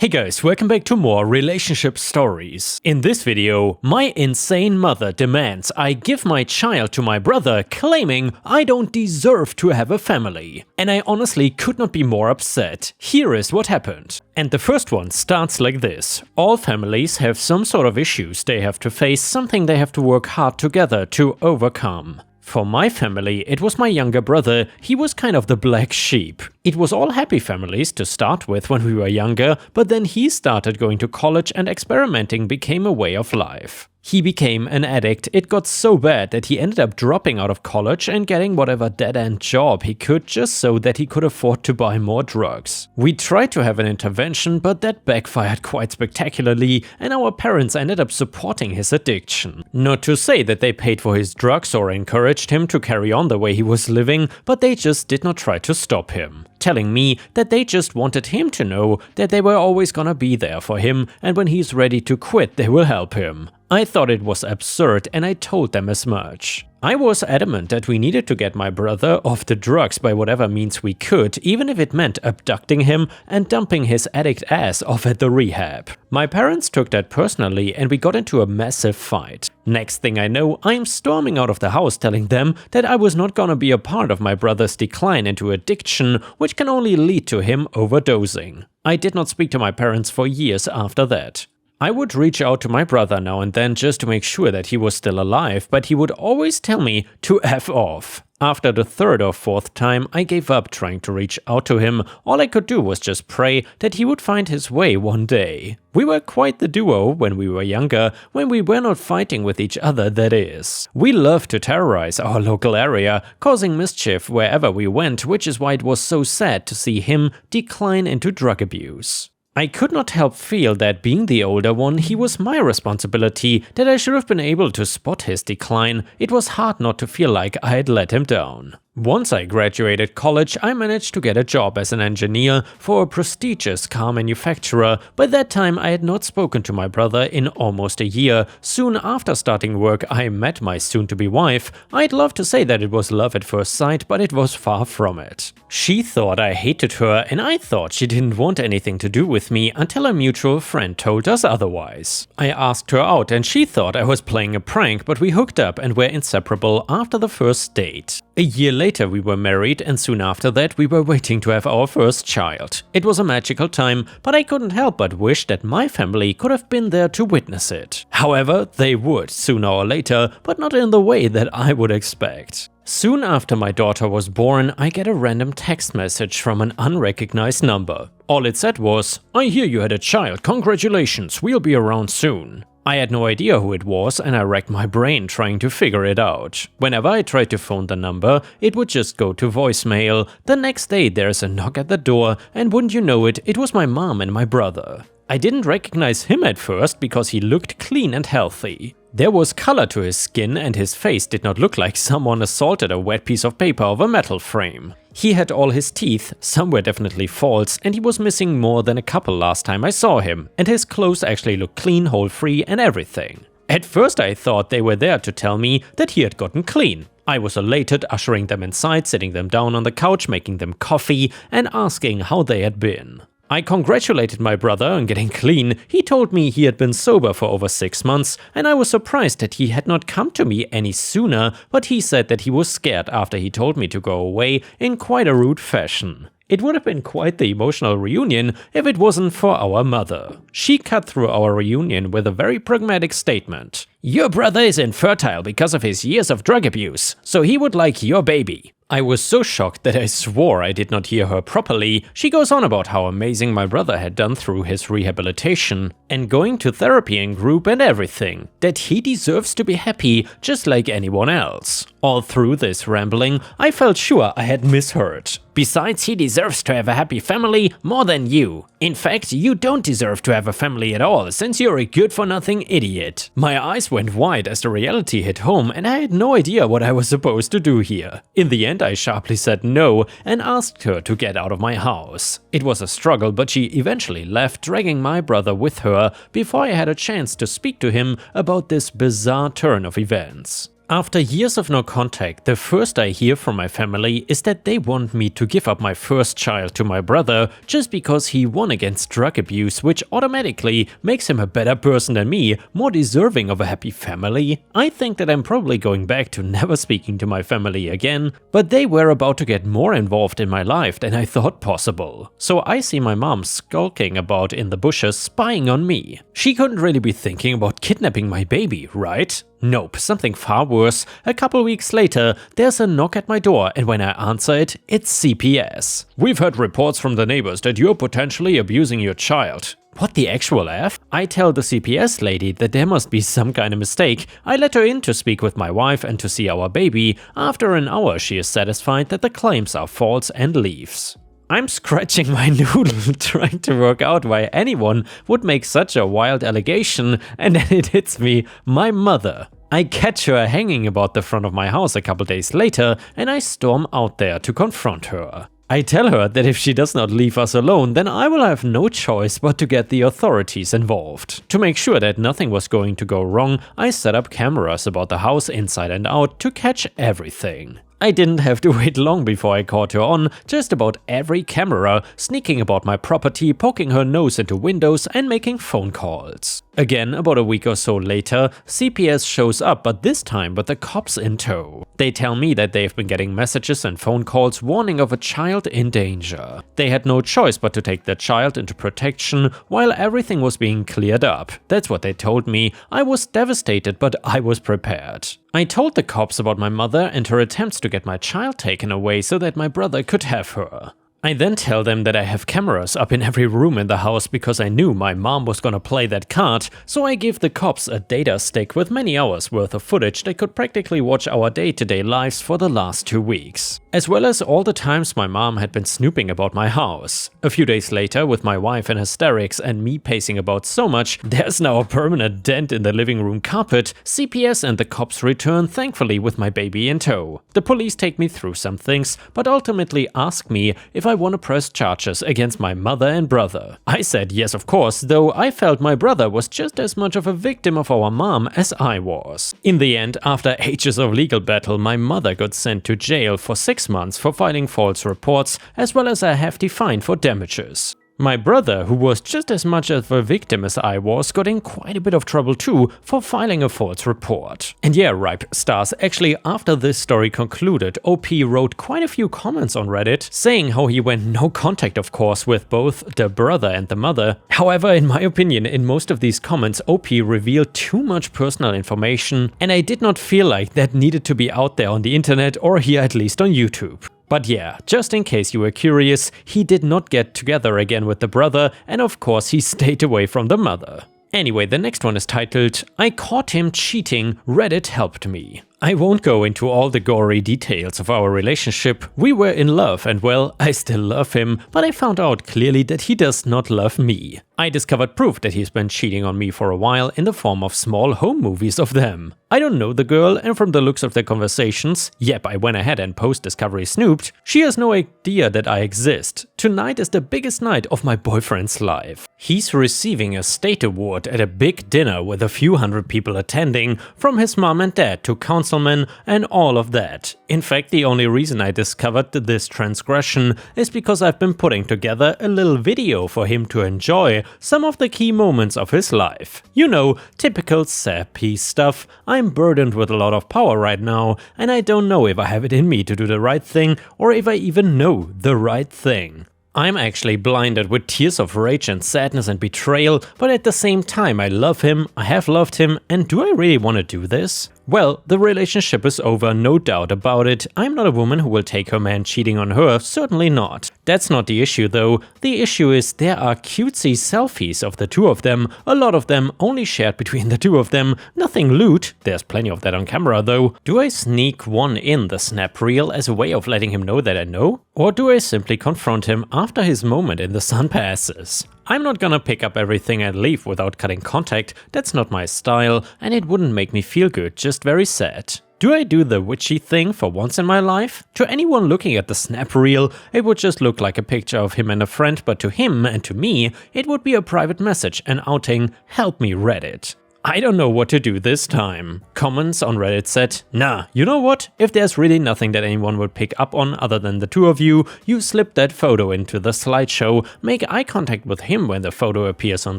Hey guys, welcome back to more relationship stories. In this video, my insane mother demands I give my child to my brother, claiming I don't deserve to have a family. And I honestly could not be more upset. Here is what happened. And the first one starts like this. All families have some sort of issues they have to face, something they have to work hard together to overcome. For my family, it was my younger brother. He was kind of the black sheep. It was all happy families to start with when we were younger, but then he started going to college and experimenting became a way of life. He became an addict. It got so bad that he ended up dropping out of college and getting whatever dead-end job he could just so that he could afford to buy more drugs. We tried to have an intervention, but that backfired quite spectacularly, and our parents ended up supporting his addiction. Not to say that they paid for his drugs or encouraged him to carry on the way he was living, but they just did not try to stop him, telling me that they just wanted him to know that they were always gonna be there for him, and when he's ready to quit, they will help him. I thought it was absurd and I told them as much. I was adamant that we needed to get my brother off the drugs by whatever means we could, even if it meant abducting him and dumping his addict ass off at the rehab. My parents took that personally and we got into a massive fight. Next thing I know, I'm storming out of the house telling them that I was not gonna be a part of my brother's decline into addiction, which can only lead to him overdosing. I did not speak to my parents for years after that. I would reach out to my brother now and then just to make sure that he was still alive, but he would always tell me to F off. After the third or fourth time, I gave up trying to reach out to him. All I could do was just pray that he would find his way one day. We were quite the duo when we were younger, when we were not fighting with each other, that is. We loved to terrorize our local area, causing mischief wherever we went, which is why it was so sad to see him decline into drug abuse. I could not help feel that being the older one, he was my responsibility, that I should have been able to spot his decline. It was hard not to feel like I had let him down. Once I graduated college, I managed to get a job as an engineer for a prestigious car manufacturer. By that time, I had not spoken to my brother in almost a year. Soon after starting work, I met my soon-to-be wife. I'd love to say that it was love at first sight, but it was far from it. She thought I hated her, and I thought she didn't want anything to do with me until a mutual friend told us otherwise. I asked her out, and she thought I was playing a prank, but we hooked up and were inseparable after the first date. A year later we were married, and soon after that we were waiting to have our first child. It was a magical time, but I couldn't help but wish that my family could have been there to witness it. However, they would sooner or later, but not in the way that I would expect. Soon after my daughter was born, I get a random text message from an unrecognized number. All it said was, "I hear you had a child, congratulations, we'll be around soon." I had no idea who it was and I racked my brain trying to figure it out. Whenever I tried to phone the number, it would just go to voicemail. The next day there's a knock at the door and wouldn't you know it, it was my mom and my brother. I didn't recognize him at first because he looked clean and healthy. There was color to his skin and his face did not look like someone assaulted a wet piece of paper of a metal frame. He had all his teeth, some were definitely false, and he was missing more than a couple last time I saw him, and his clothes actually looked clean, hole-free and everything. At first I thought they were there to tell me that he had gotten clean. I was elated, ushering them inside, sitting them down on the couch, making them coffee, and asking how they had been. I congratulated my brother on getting clean. He told me he had been sober for over 6 months, and I was surprised that he had not come to me any sooner, but he said that he was scared after he told me to go away in quite a rude fashion. It would have been quite the emotional reunion if it wasn't for our mother. She cut through our reunion with a very pragmatic statement. "Your brother is infertile because of his years of drug abuse, so he would like your baby." I was so shocked that I swore I did not hear her properly. She goes on about how amazing my brother had done through his rehabilitation and going to therapy and group and everything, that he deserves to be happy just like anyone else. All through this rambling, I felt sure I had misheard. "Besides, he deserves to have a happy family more than you. In fact, you don't deserve to have a family at all, since you're a good-for-nothing idiot." My eyes went wide as the reality hit home and I had no idea what I was supposed to do here. In the end, I sharply said no and asked her to get out of my house. It was a struggle, but she eventually left, dragging my brother with her before I had a chance to speak to him about this bizarre turn of events. After years of no contact, the first I hear from my family is that they want me to give up my first child to my brother just because he won against drug abuse, which automatically makes him a better person than me, more deserving of a happy family. I think that I'm probably going back to never speaking to my family again, but they were about to get more involved in my life than I thought possible. So I see my mom skulking about in the bushes, spying on me. She couldn't really be thinking about kidnapping my baby, right? Nope, something far worse. A couple weeks later, there's a knock at my door, and when I answer it, it's CPS. We've heard reports from the neighbors that you're potentially abusing your child. What the actual F? I tell the CPS lady that there must be some kind of mistake. I let her in to speak with my wife and to see our baby. After an hour, she is satisfied that the claims are false and leaves. I'm scratching my noodle trying to work out why anyone would make such a wild allegation, and then it hits me, my mother. I catch her hanging about the front of my house a couple days later, and I storm out there to confront her. I tell her that if she does not leave us alone, then I will have no choice but to get the authorities involved. To make sure that nothing was going to go wrong, I set up cameras about the house inside and out to catch everything. I didn't have to wait long before I caught her on just about every camera, sneaking about my property, poking her nose into windows and making phone calls. Again, about a week or so later, CPS shows up, but this time with the cops in tow. They tell me that they've been getting messages and phone calls warning of a child in danger. They had no choice but to take their child into protection while everything was being cleared up. That's what they told me. I was devastated, but I was prepared. I told the cops about my mother and her attempts to get my child taken away so that my brother could have her. I then tell them that I have cameras up in every room in the house because I knew my mom was gonna play that card, so I give the cops a data stick with many hours worth of footage that could practically watch our day-to-day lives for the last 2 weeks. As well as all the times my mom had been snooping about my house. A few days later, with my wife in hysterics and me pacing about so much, there's now a permanent dent in the living room carpet. CPS and the cops return, thankfully with my baby in tow. The police take me through some things, but ultimately ask me if I want to press charges against my mother and brother. I said yes, of course, though I felt my brother was just as much of a victim of our mom as I was. In the end, after ages of legal battle, my mother got sent to jail for 6 months for filing false reports, as well as a hefty fine for damages. My brother, who was just as much of a victim as I was, got in quite a bit of trouble too for filing a false report. And yeah, ripe stars, actually after this story concluded, OP wrote quite a few comments on Reddit, saying how he went no contact of course with both the brother and the mother. However, in my opinion, in most of these comments, OP revealed too much personal information, and I did not feel like that needed to be out there on the internet or here at least on YouTube. But yeah, just in case you were curious, he did not get together again with the brother, and of course he stayed away from the mother. Anyway, the next one is titled, I Caught Him Cheating, Reddit Helped Me. I won't go into all the gory details of our relationship. We were in love and well, I still love him, but I found out clearly that he does not love me. I discovered proof that he's been cheating on me for a while in the form of small home movies of them. I don't know the girl, and from the looks of their conversations, yep, I went ahead and post-discovery snooped, she has no idea that I exist. Tonight is the biggest night of my boyfriend's life. He's receiving a state award at a big dinner with a few hundred people attending, from his mom and dad to councilmen and all of that. In fact, the only reason I discovered this transgression is because I've been putting together a little video for him to enjoy some of the key moments of his life. You know, typical sad piece stuff. I'm burdened with a lot of power right now, and I don't know if I have it in me to do the right thing or if I even know the right thing. I'm actually blinded with tears of rage and sadness and betrayal, but at the same time I love him, I have loved him, and do I really want to do this? Well, the relationship is over, no doubt about it. I'm not a woman who will take her man cheating on her, certainly not. That's not the issue though. The issue is there are cutesy selfies of the two of them, a lot of them only shared between the two of them, nothing lewd, there's plenty of that on camera though. Do I sneak one in the snap reel as a way of letting him know that I know? Or do I simply confront him after his moment in the sun passes? I'm not gonna pick up everything and leave without cutting contact, that's not my style, and it wouldn't make me feel good, just very sad. Do I do the witchy thing for once in my life? To anyone looking at the snap reel, it would just look like a picture of him and a friend, but to him and to me, it would be a private message, an outing, help me Reddit. I don't know what to do this time. Comments on Reddit said, nah, you know what? If there's really nothing that anyone would pick up on other than the two of you, you slip that photo into the slideshow, make eye contact with him when the photo appears on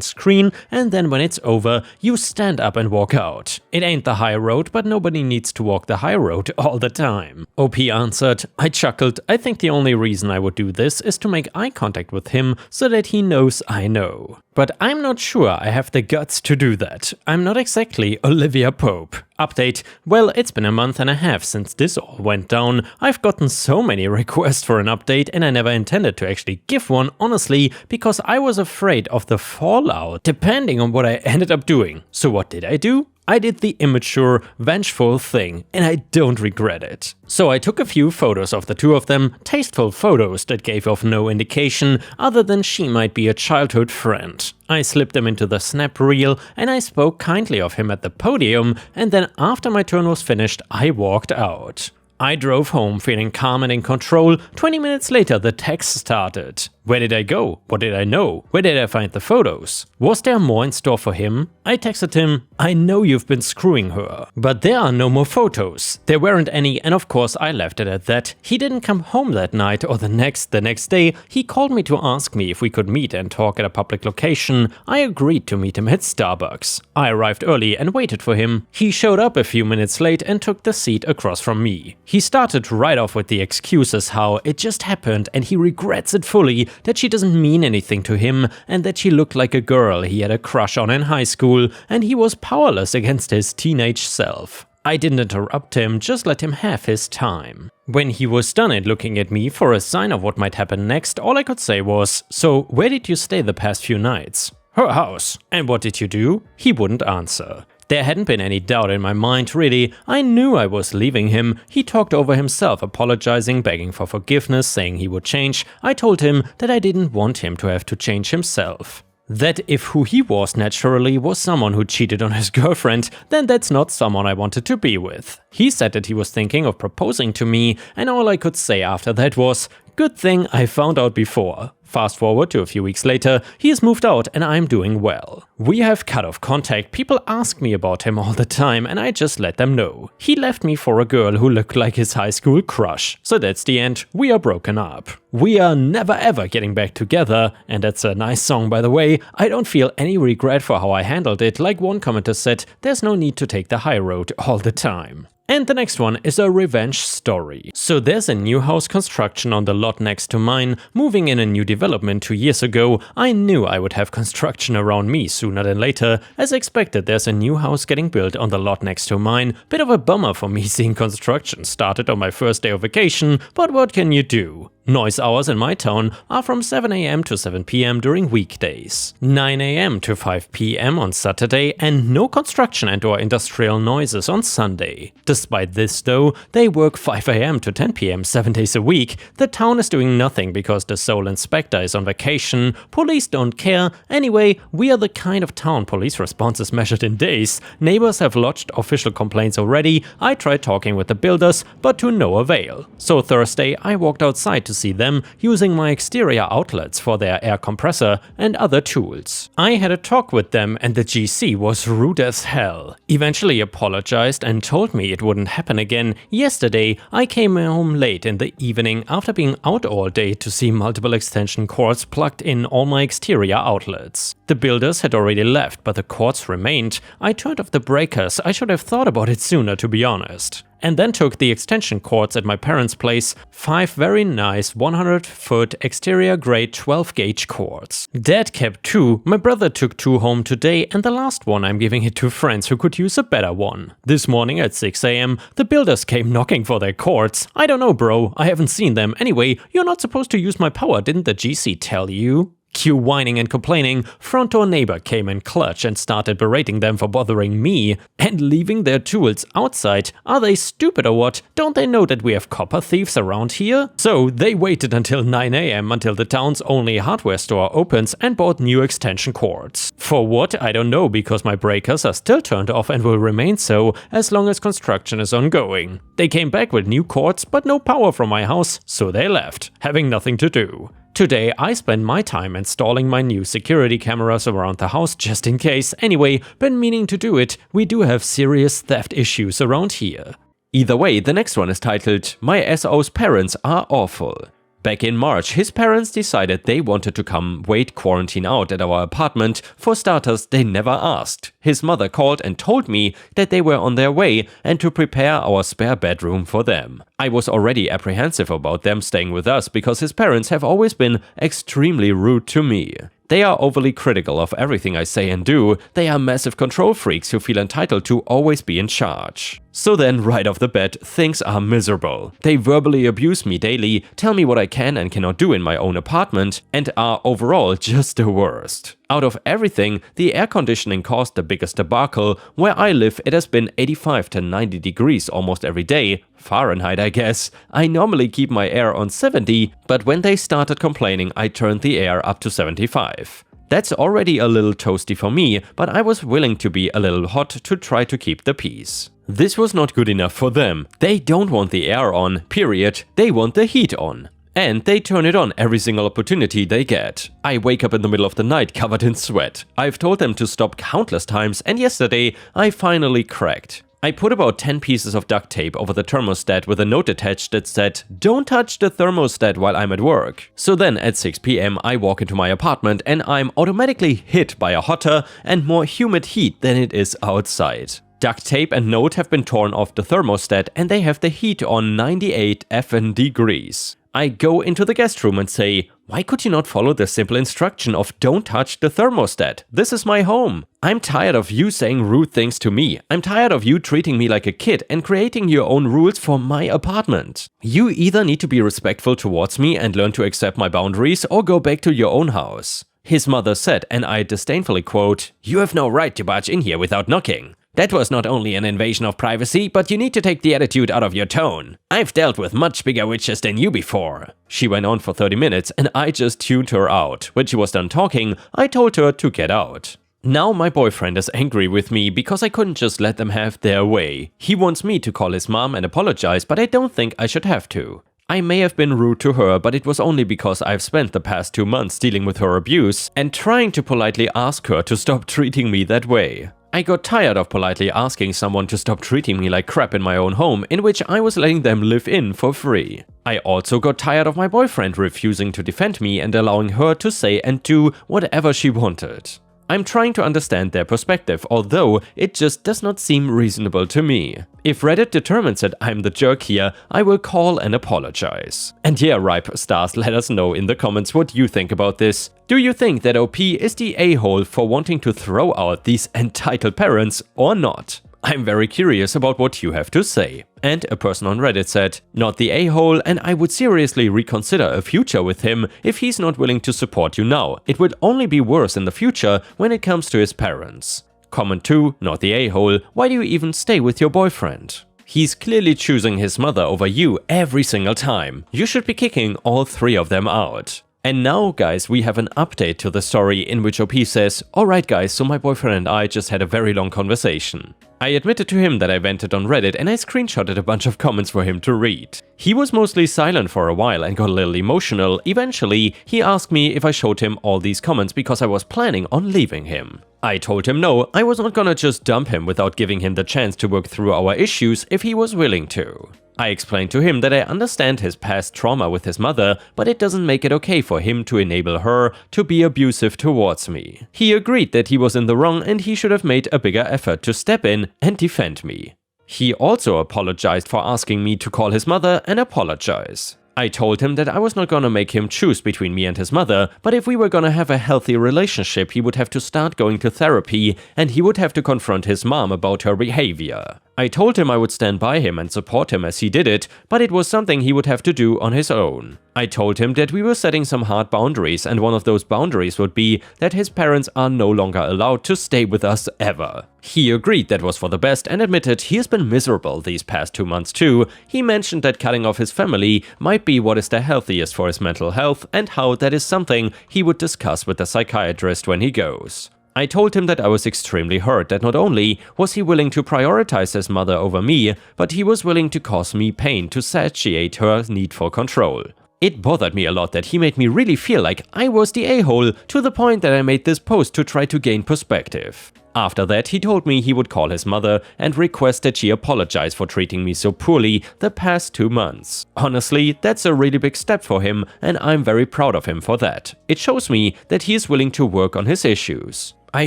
screen, and then when it's over, you stand up and walk out. It ain't the high road, but nobody needs to walk the high road all the time. OP answered, I chuckled, I think the only reason I would do this is to make eye contact with him so that he knows I know. But I'm not sure I have the guts to do that. I'm not exactly Olivia Pope. Update, well, it's been a month and a half since this all went down. I've gotten so many requests for an update and I never intended to actually give one, honestly, because I was afraid of the fallout, depending on what I ended up doing. So what did I do? I did the immature, vengeful thing, and I don't regret it. So I took a few photos of the two of them, tasteful photos that gave off no indication other than she might be a childhood friend. I slipped them into the snap reel and I spoke kindly of him at the podium, and then after my turn was finished, I walked out. I drove home feeling calm and in control. 20 minutes later, the text started. Where did I go? What did I know? Where did I find the photos? Was there more in store for him? I texted him, I know you've been screwing her, but there are no more photos. There weren't any, and of course I left it at that. He didn't come home that night or the next day. He called me to ask me if we could meet and talk at a public location. I agreed to meet him at Starbucks. I arrived early and waited for him. He showed up a few minutes late and took the seat across from me. He started right off with the excuses how it just happened and he regrets it fully, that she doesn't mean anything to him and that she looked like a girl he had a crush on in high school and he was powerless against his teenage self. I didn't interrupt him, just let him have his time. When he was done and looking at me for a sign of what might happen next, all I could say was, so where did you stay the past few nights? Her house. And what did you do? He wouldn't answer. There hadn't been any doubt in my mind, really. I knew I was leaving him. He talked over himself, apologizing, begging for forgiveness, saying he would change. I told him that I didn't want him to have to change himself. That if who he was naturally was someone who cheated on his girlfriend, then that's not someone I wanted to be with. He said that he was thinking of proposing to me, and all I could say after that was, good thing I found out before. Fast forward to a few weeks later, he has moved out and I'm doing well. We have cut off contact. People ask me about him all the time and I just let them know. He left me for a girl who looked like his high school crush. So that's the end. We are broken up. We are never ever getting back together, and that's a nice song by the way. I don't feel any regret for how I handled it. Like one commenter said, there's no need to take the high road all the time. And the next one is a revenge story. So there's a new house construction on the lot next to mine. Moving in a new development 2 years ago, I knew I would have construction around me sooner than later. As expected, there's a new house getting built on the lot next to mine. Bit of a bummer for me seeing construction started on my first day of vacation, but what can you do? Noise hours in my town are from 7 AM to 7 PM during weekdays, 9 AM to 5 PM on Saturday, and no construction and/or industrial noises on Sunday. Despite this though, they work 5 AM to 10 PM 7 days a week. The town is doing nothing because the sole inspector is on vacation, police don't care. Anyway, we are the kind of town police response is measured in days. Neighbors have lodged official complaints already. I tried talking with the builders, but to no avail. So Thursday I walked outside to see them using my exterior outlets for their air compressor and other tools. I had a talk with them and the GC was rude as hell. Eventually apologized and told me it wouldn't happen again. Yesterday I came home late in the evening after being out all day to see multiple extension cords plugged in all my exterior outlets. The builders had already left, but the cords remained. I turned off the breakers. I should have thought about it sooner, to be honest. And then took the extension cords at my parents' place, 5 very nice 100-foot exterior grade 12-gauge cords. Dad kept 2, my brother took 2 home today, and the last one I'm giving it to friends who could use a better one. This morning at 6 AM, the builders came knocking for their cords. I don't know, bro, I haven't seen them. Anyway, you're not supposed to use my power, didn't the GC tell you? Cue whining and complaining, front door neighbor came in clutch and started berating them for bothering me and leaving their tools outside. Are they stupid or what? Don't they know that we have copper thieves around here? So they waited until 9 AM until the town's only hardware store opens and bought new extension cords. For what? I don't know, because my breakers are still turned off and will remain so as long as construction is ongoing. They came back with new cords but no power from my house, so they left, having nothing to do. Today I spend my time installing my new security cameras around the house just in case. Anyway, been meaning to do it, we do have serious theft issues around here. Either way, the next one is titled, My SO's Parents Are Awful. Back in March, his parents decided they wanted to come wait quarantine out at our apartment. For starters, they never asked. His mother called and told me that they were on their way and to prepare our spare bedroom for them. I was already apprehensive about them staying with us because his parents have always been extremely rude to me. They are overly critical of everything I say and do. They are massive control freaks who feel entitled to always be in charge. So then, right off the bat, things are miserable. They verbally abuse me daily, tell me what I can and cannot do in my own apartment, and are overall just the worst. Out of everything, the air conditioning caused the biggest debacle. Where I live, it has been 85 to 90 degrees almost every day. Fahrenheit, I guess. I normally keep my air on 70, but when they started complaining, I turned the air up to 75. That's already a little toasty for me, but I was willing to be a little hot to try to keep the peace. This was not good enough for them. They don't want the air on, period. They want the heat on. And they turn it on every single opportunity they get. I wake up in the middle of the night covered in sweat. I've told them to stop countless times, and yesterday I finally cracked. I put about 10 pieces of duct tape over the thermostat with a note attached that said, "Don't touch the thermostat while I'm at work." So then at 6 PM I walk into my apartment and I'm automatically hit by a hotter and more humid heat than it is outside. Duct tape and note have been torn off the thermostat and they have the heat on 98 effing degrees. I go into the guest room and say, why could you not follow the simple instruction of don't touch the thermostat? This is my home. I'm tired of you saying rude things to me. I'm tired of you treating me like a kid and creating your own rules for my apartment. You either need to be respectful towards me and learn to accept my boundaries or go back to your own house. His mother said, and I disdainfully quote, "You have no right to barge in here without knocking. That was not only an invasion of privacy, but you need to take the attitude out of your tone. I've dealt with much bigger witches than you before." She went on for 30 minutes and I just tuned her out. When she was done talking, I told her to get out. Now my boyfriend is angry with me because I couldn't just let them have their way. He wants me to call his mom and apologize, but I don't think I should have to. I may have been rude to her, but it was only because I've spent the past 2 months dealing with her abuse and trying to politely ask her to stop treating me that way. I got tired of politely asking someone to stop treating me like crap in my own home, in which I was letting them live in for free. I also got tired of my boyfriend refusing to defend me and allowing her to say and do whatever she wanted. I'm trying to understand their perspective, although it just does not seem reasonable to me. If Reddit determines that I'm the jerk here, I will call and apologize. And yeah, Ripe Stars, let us know in the comments what you think about this. Do you think that OP is the a-hole for wanting to throw out these entitled parents or not? I'm very curious about what you have to say. And a person on Reddit said, "Not the a-hole, and I would seriously reconsider a future with him if he's not willing to support you now. It would only be worse in the future when it comes to his parents." Comment 2, not the a-hole, why do you even stay with your boyfriend? He's clearly choosing his mother over you every single time. You should be kicking all 3 of them out. And now, guys, we have an update to the story in which OP says, "Alright guys, so my boyfriend and I just had a very long conversation. I admitted to him that I vented on Reddit and I screenshotted a bunch of comments for him to read. He was mostly silent for a while and got a little emotional. Eventually, he asked me if I showed him all these comments because I was planning on leaving him. I told him no, I was not gonna just dump him without giving him the chance to work through our issues if he was willing to. I explained to him that I understand his past trauma with his mother, but it doesn't make it okay for him to enable her to be abusive towards me. He agreed that he was in the wrong and he should have made a bigger effort to step in and defend me. He also apologized for asking me to call his mother and apologize. I told him that I was not gonna make him choose between me and his mother, but if we were gonna have a healthy relationship, he would have to start going to therapy and he would have to confront his mom about her behavior. I told him I would stand by him and support him as he did it, but it was something he would have to do on his own. I told him that we were setting some hard boundaries and one of those boundaries would be that his parents are no longer allowed to stay with us ever. He agreed that was for the best and admitted he has been miserable these past 2 months too. He mentioned that cutting off his family might be what is the healthiest for his mental health and how that is something he would discuss with the psychiatrist when he goes. I told him that I was extremely hurt that not only was he willing to prioritize his mother over me, but he was willing to cause me pain to satiate her need for control. It bothered me a lot that he made me really feel like I was the a-hole, to the point that I made this post to try to gain perspective. After that, he told me he would call his mother and request that she apologize for treating me so poorly the past 2 months. Honestly, that's a really big step for him, and I'm very proud of him for that. It shows me that he is willing to work on his issues. I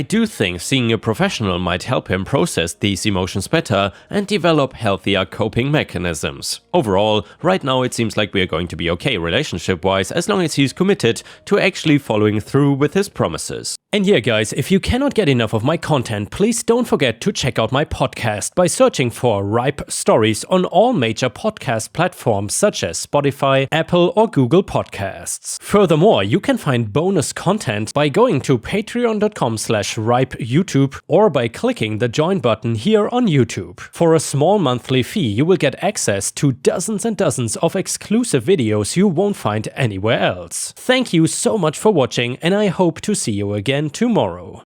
do think seeing a professional might help him process these emotions better and develop healthier coping mechanisms. Overall, right now it seems like we're going to be okay relationship-wise as long as he's committed to actually following through with his promises. And yeah guys, if you cannot get enough of my content, please don't forget to check out my podcast by searching for Ripe Stories on all major podcast platforms such as Spotify, Apple or Google Podcasts. Furthermore, you can find bonus content by going to patreon.com/ripeyoutube or by clicking the join button here on YouTube. For a small monthly fee, you will get access to dozens and dozens of exclusive videos you won't find anywhere else. Thank you so much for watching, and I hope to see you again tomorrow.